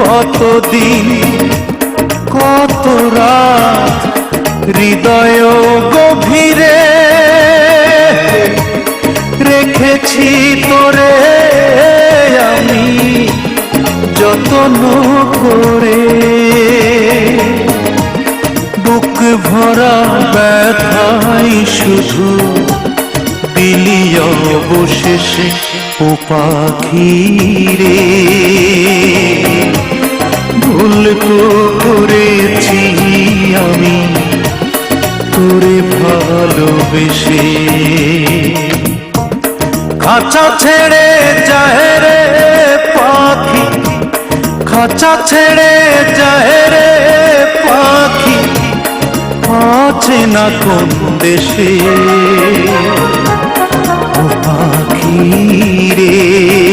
কতদিন কত রাত হৃদয় গভীরে রেখেছি তোরে আমি যত্ন করে। বুক ভরা ব্যথাই শুধু দিলি অবশেষে ও পাখি রে। ভুল তো করেছি আমি তোরে ভালোবেসে। খাঁচা ছেড়ে যায় রে পাখি, খাঁচা ছেড়ে যায় রে পাখি, আছে না কোন দেশে ও পাখি রে।